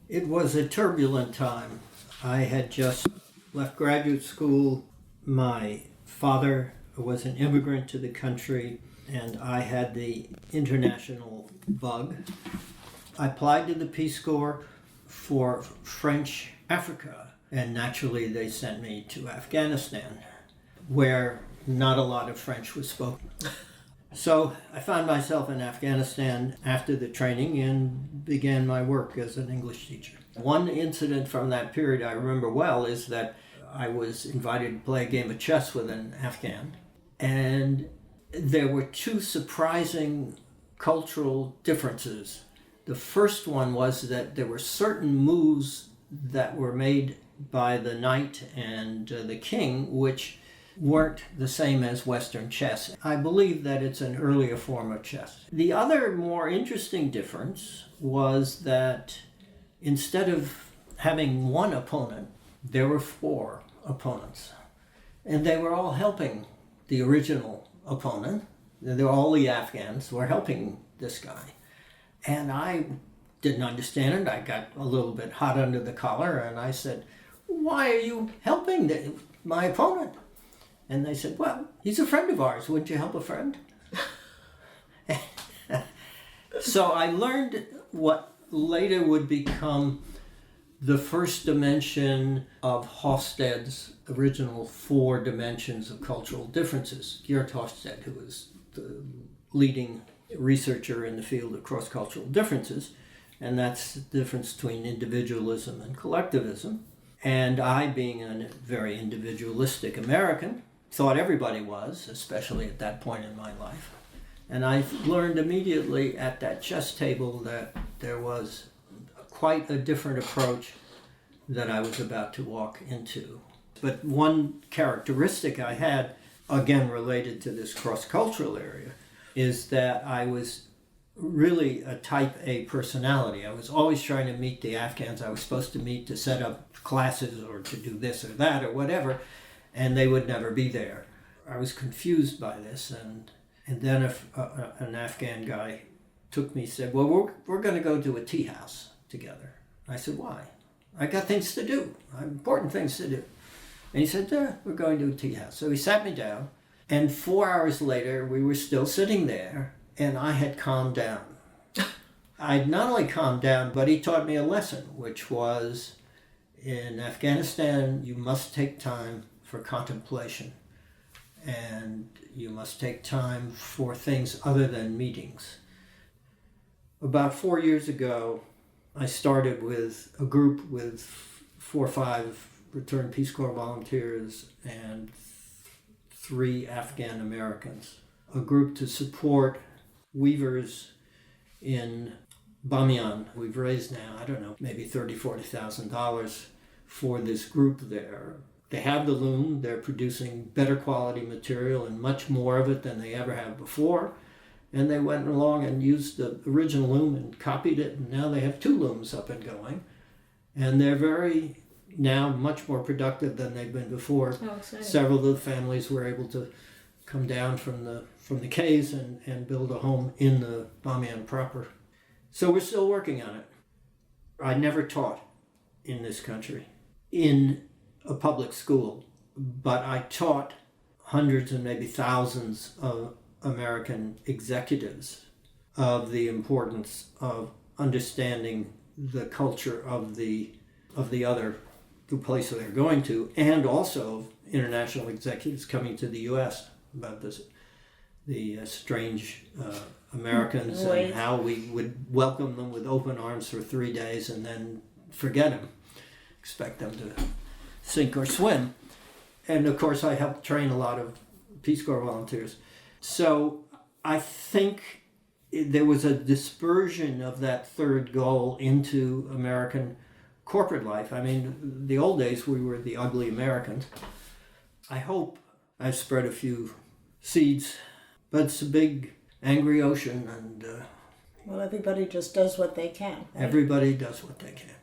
It was a turbulent time. I had just left graduate school. My father was an immigrant to the country, and I had the international bug. I applied to the Peace Corps for French Africa, and naturally they sent me to Afghanistan, where not a lot of French was spoken. So I found myself in Afghanistan after the training and began my work as an English teacher. One incident from that period I remember well is that I was invited to play a game of chess with an Afghan, and there were two surprising cultural differences. The first one was that there were certain moves that were made by the knight and the king which weren't the same as Western chess. I believe that it's an earlier form of chess. The other more interesting difference was that instead of having one opponent, there were 4 opponents. And they were all helping the original opponent. All the Afghans were helping this guy. And I didn't understand it. I got a little bit hot under the collar and I said, "Why are you helping my opponent?" And they said, "Well, he's a friend of ours. Wouldn't you help a friend?" So I learned what later would become the first dimension of Hofstede's original 4 dimensions of cultural differences. Geert Hofstede, who was the leading researcher in the field of cross-cultural differences, and that's the difference between individualism and collectivism. And I, being a very individualistic American, thought everybody was, especially at that point in my life. And I learned immediately at that chess table that there was quite a different approach that I was about to walk into. But one characteristic I had, again related to this cross-cultural area, is that I was really a type A personality. I was always trying to meet the Afghans I was supposed to meet to set up classes or to do this or that or whatever, and they would never be there. I was confused by this, and then an Afghan guy took me and said, "Well, we're going to go to a tea house together." I said, "Why?" "I got things to do, important things to do." And he said, "We're going to a tea house." So he sat me down, and 4 hours later, we were still sitting there, and I had calmed down. I'd not only calmed down, but he taught me a lesson, which was, in Afghanistan, you must take time for contemplation, and you must take time for things other than meetings. About 4 years ago, I started with a group with 4 or 5 returned Peace Corps volunteers and 3 Afghan-Americans, a group to support weavers in Bamayan. We've raised now, I don't know, maybe $30,000-$40,000 for this group there. They have the loom, they're producing better quality material and much more of it than they ever have before. And they went along and used the original loom and copied it, and now they have 2 looms up and going. And they're now much more productive than they've been before. Oh, exciting. Several of the families were able to come down from the caves and build a home in the Bamayan proper. So we're still working on it. I never taught in this country in a public school, but I taught hundreds and maybe thousands of American executives of the importance of understanding the culture of the place that they're going to, and also international executives coming to the U.S. about the strange Americans and how we would welcome them with open arms for 3 days and then forget them, expect them to sink or swim. And of course I helped train a lot of Peace Corps volunteers. So I think there was a dispersion of that third goal into American corporate life. I mean, the old days we were the ugly Americans. I hope I've spread a few seeds, but it's a big, angry ocean, and well, everybody just does what they can. Right? Everybody does what they can.